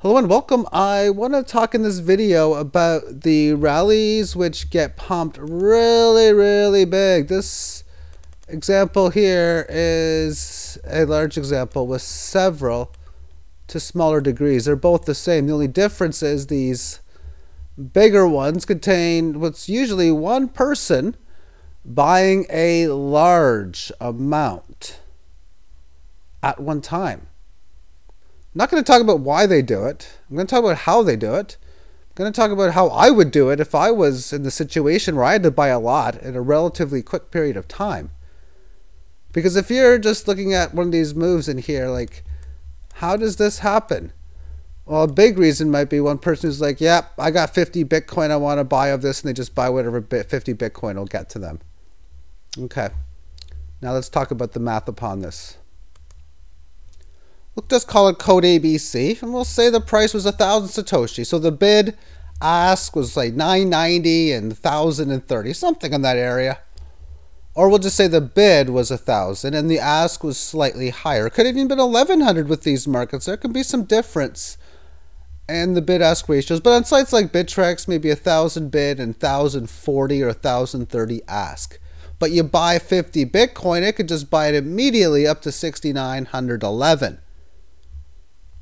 Hello and welcome. I want to talk in this video about the rallies which get pumped really big. This example here is a large example with several to smaller degrees. They're both the same. The only difference is these bigger ones contain what's usually one person buying a large amount at one time. I'm not going to talk about why they do it. I'm going to talk about how they do it. I'm going to talk about how I would do it if I was in the situation where I had to buy a lot in a relatively quick period of time. Because if you're just looking at one of these moves in here, like, how does this happen? Well, a big reason might be one person who's like, yep, I got 50 Bitcoin I want to buy of this, and they just buy whatever 50 Bitcoin will get to them. Okay. Now let's talk about the math upon this. We'll just call it code ABC, and we'll say the price was 1,000 Satoshi. So the bid ask was like 990 and 1,030, something in that area. Or we'll just say the bid was 1,000 and the ask was slightly higher. It could have even been 1,100 with these markets. There can be some difference in the bid-ask ratios, but on sites like Bittrex, maybe 1,000 bid and 1,040 or 1,030 ask. But you buy 50 Bitcoin, it could just buy it immediately up to 6,911.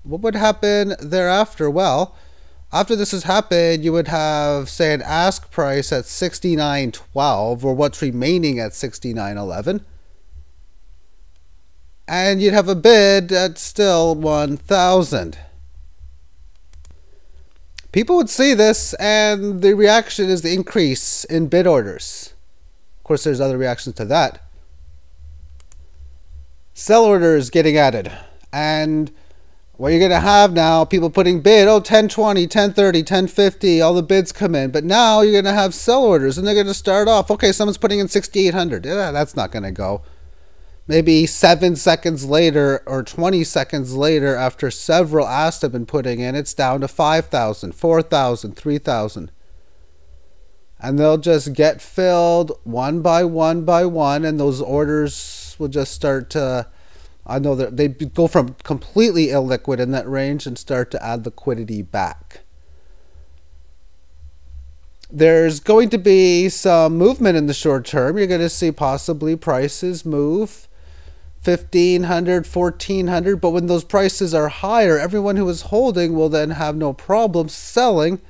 What would happen thereafter? Well, after this has happened, you would have, say, an ask price at 69.12, or what's remaining at 69.11. And you'd have a bid at still 1,000. People would see this, and the reaction is the increase in bid orders. Of course, there's other reactions to that. Sell orders getting added. And what you're going to have now, people putting bid, 1020, 1030, 1050, all the bids come in. But now you're going to have sell orders, and they're going to start off, okay, someone's putting in 6,800. Yeah, that's not going to go. Maybe 7 seconds later or 20 seconds later, after several asks have been putting in, it's down to 5,000, 4,000, 3,000. And they'll just get filled one by one by one, and those orders will just start to... I know that they go from completely illiquid in that range and start to add liquidity back. There's going to be some movement in the short term. You're going to see possibly prices move 1,500, 1,400. But when those prices are higher, everyone who is holding will then have no problem selling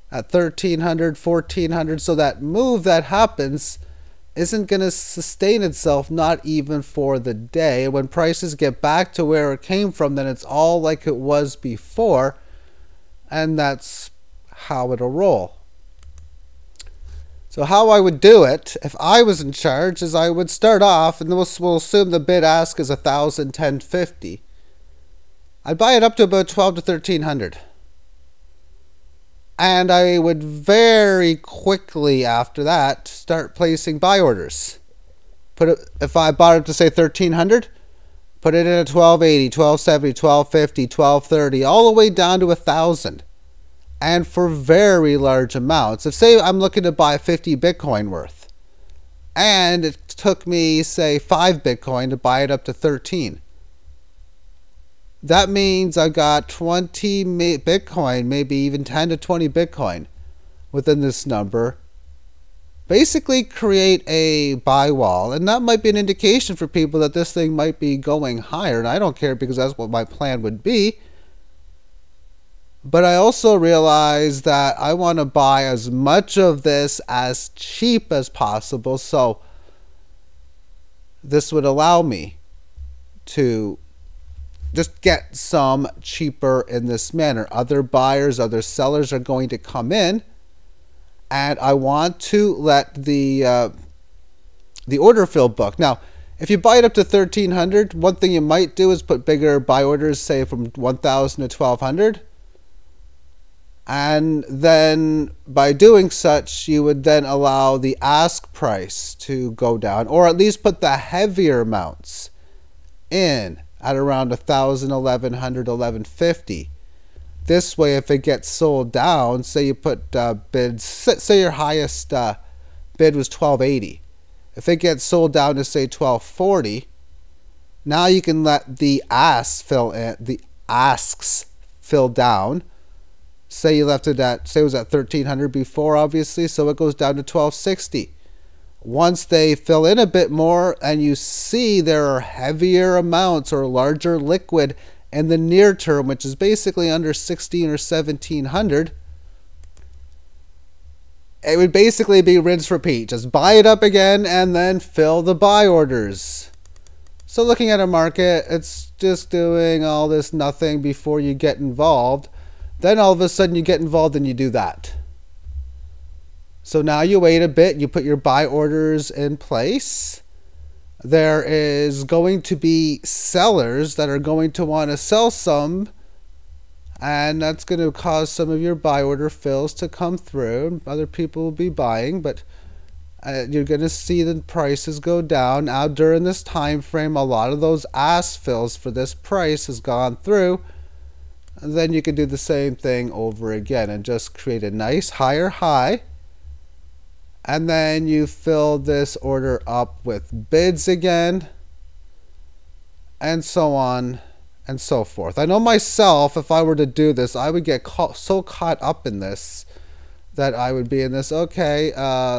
at 1,300, 1,400. So that move that happens isn't going to sustain itself, not even for the day. When prices get back to where it came from, then it's all like it was before, and that's how it'll roll. So how I would do it, if I was in charge, is I would start off, and we'll assume the bid ask is 1,000, 1050. I'd buy it up to about 12 to 1,300. And I would very quickly after that start placing buy orders. If I bought it to say 1,300, put it in at 1,280, 1,270, 1,250, 1,230, all the way down to 1,000. And for very large amounts. If say I'm looking to buy 50 Bitcoin worth, and it took me say 5 Bitcoin to buy it up to 13. That means I got 20 Bitcoin, maybe even 10 to 20 Bitcoin within this number. Basically create a buy wall. And that might be an indication for people that this thing might be going higher. And I don't care because that's what my plan would be. But I also realize that I want to buy as much of this as cheap as possible. So this would allow me to just get some cheaper in this manner. Other buyers, other sellers are going to come in, and I want to let the order fill book. Now, if you buy it up to 1,300, one thing you might do is put bigger buy orders, say from 1,000 to 1,200. And then by doing such, you would then allow the ask price to go down, or at least put the heavier amounts in at around 1,000, 1,100, 1,150. This way, if it gets sold down, say you put bids, say your highest bid was 1,280. If it gets sold down to say 1,240, now you can let the asks fill down. Say you left it at, say it was at 1300 before, obviously, so it goes down to 1260. Once they fill in a bit more and you see there are heavier amounts or larger liquid in the near term, which is basically under 16 or 1700, it would basically be rinse repeat. Just buy it up again and then fill the buy orders. So looking at a market, it's just doing all this nothing before you get involved. Then all of a sudden you get involved and you do that. So now you wait a bit, you put your buy orders in place. There is going to be sellers that are going to want to sell some, and that's going to cause some of your buy order fills to come through. Other people will be buying, but you're going to see the prices go down. Now during this time frame, a lot of those ask fills for this price has gone through. And then you can do the same thing over again and just create a nice higher high. And then you fill this order up with bids again, and so on and so forth. I know myself, if I were to do this, I would get so caught up in this that I would be in this, okay,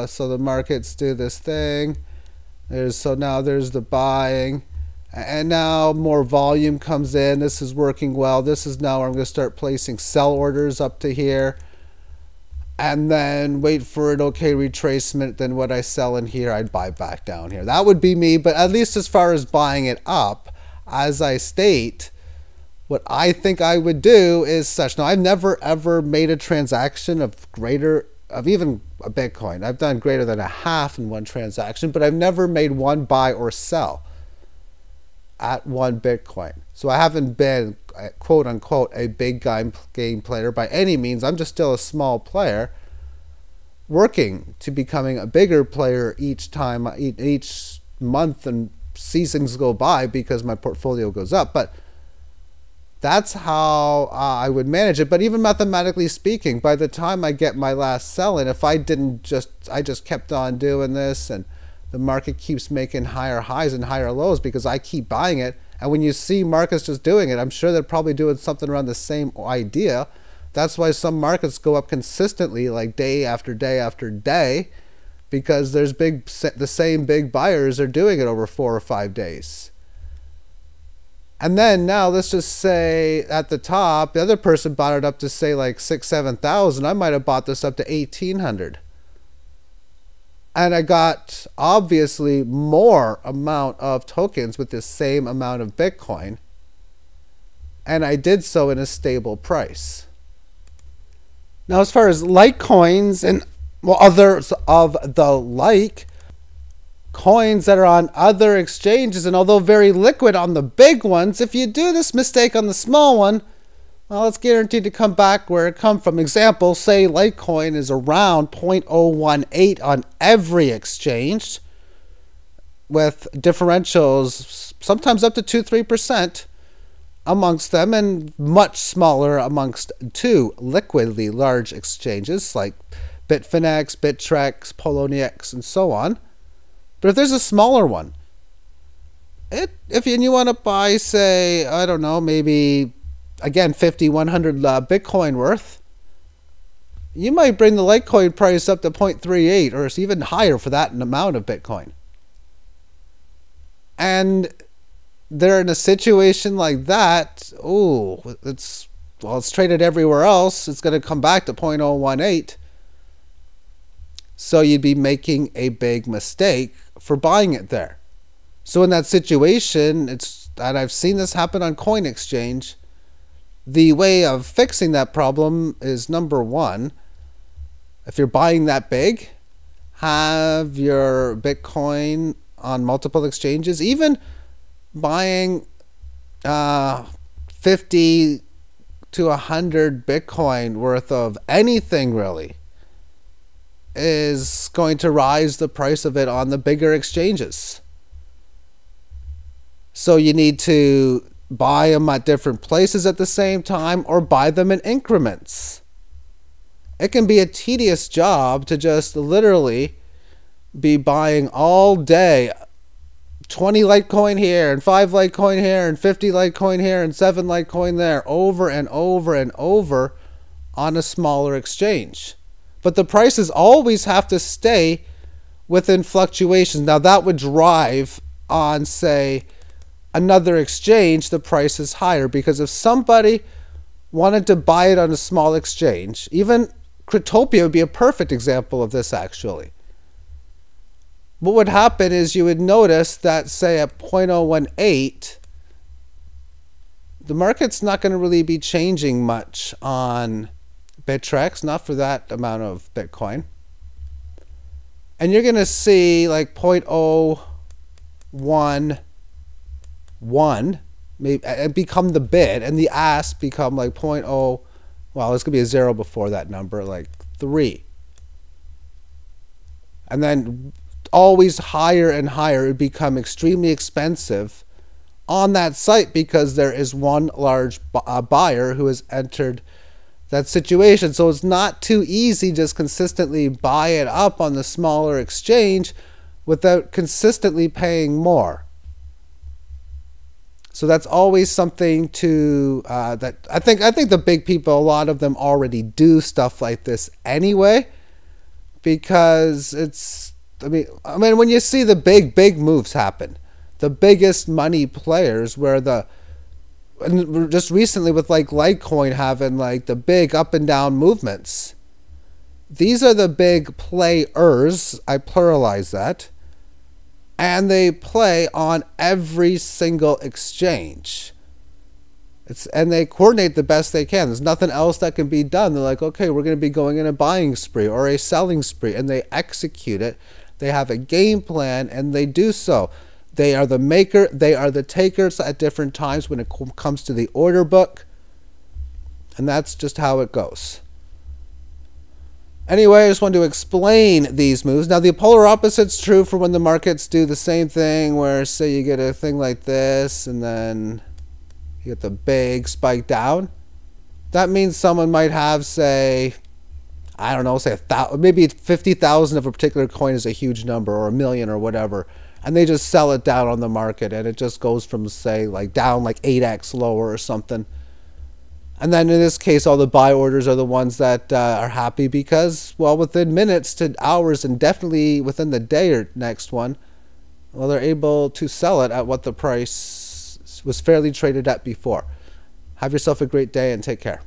so the markets do this thing. So now there's the buying. And now more volume comes in. This is working well. This is now where I'm going to start placing sell orders up to here. And then wait for an okay retracement. Then what I sell in here, I'd buy back down here. That would be me. But at least as far as buying it up, as I state, what I think I would do is such. Now, I've never ever made a transaction of even a Bitcoin. I've done greater than a half in one transaction, but I've never made one buy or sell at one Bitcoin. So I haven't been, quote unquote, a big game player by any means. I'm just still a small player working to becoming a bigger player each time, each month and seasons go by because my portfolio goes up. But that's how I would manage it. But even mathematically speaking, by the time I get my last sell in, if I just kept on doing this and the market keeps making higher highs and higher lows because I keep buying it. And when you see markets just doing it, I'm sure they're probably doing something around the same idea. That's why some markets go up consistently, like day after day after day, because there's the same big buyers are doing it over 4 or 5 days. And then now let's just say at the top, the other person bought it up to say like 6,000, 7,000. I might have bought this up to 1,800. And I got obviously more amount of tokens with the same amount of Bitcoin. And I did so in a stable price. Now, as far as Litecoins and others of the like, coins that are on other exchanges, and although very liquid on the big ones, if you do this mistake on the small one, well, it's guaranteed to come back where it come from. Example, say Litecoin is around 0.018 on every exchange with differentials sometimes up to 2-3% amongst them, and much smaller amongst two liquidly large exchanges like Bitfinex, Bittrex, Poloniex, and so on. But if there's a smaller one, if you want to buy, say, I don't know, maybe again 50, 100 Bitcoin worth, you might bring the Litecoin price up to 0.38 or it's even higher for that amount of Bitcoin. And they're in a situation like that, it's traded everywhere else. It's going to come back to 0.018. So you'd be making a big mistake for buying it there. So in that situation, and I've seen this happen on Coin Exchange, the way of fixing that problem is, number one, if you're buying that big, have your Bitcoin on multiple exchanges. Even buying 50 to 100 Bitcoin worth of anything really is going to rise the price of it on the bigger exchanges. So you need to buy them at different places at the same time or buy them in increments. It can be a tedious job to just literally be buying all day 20 Litecoin here, and 5 Litecoin here, and 50 Litecoin here, and 7 Litecoin there, over and over and over on a smaller exchange. But the prices always have to stay within fluctuations. Now that would drive on, say, another exchange, the price is higher, because if somebody wanted to buy it on a small exchange, even Cryptopia would be a perfect example of this actually. What would happen is you would notice that, say, at 0.018, the market's not going to really be changing much on Bittrex, not for that amount of Bitcoin. And you're going to see like 0.011 maybe become the bid, and the ask become like 0.0, well, it's going to be a 0 before that number, like 3. And then always higher and higher, it would become extremely expensive on that site because there is one large buyer who has entered that situation. So it's not too easy just consistently buy it up on the smaller exchange without consistently paying more. So that's always something to that I think the big people, a lot of them already do stuff like this anyway, because it's I mean when you see the big moves happen, the biggest money players, where and just recently with like Litecoin having like the big up and down movements, these are the big players, I pluralize that, and they play on every single exchange. And they coordinate the best they can. There's nothing else that can be done. They're like, okay, we're going to be going in a buying spree or a selling spree, and they execute it. They have a game plan, and they do so. They are the maker, they are the takers at different times when it comes to the order book. And that's just how it goes. Anyway, I just wanted to explain these moves. Now, the polar opposite's true for when the markets do the same thing, where, say, you get a thing like this, and then you get the big spike down. That means someone might have, say, I don't know, say 1,000, maybe 50,000 of a particular coin is a huge number, or 1 million or whatever, and they just sell it down on the market, and it just goes from, say, like down like 8x lower or something. And then in this case, all the buy orders are the ones that are happy because, well, within minutes to hours, and definitely within the day or next one, well, they're able to sell it at what the price was fairly traded at before. Have yourself a great day and take care.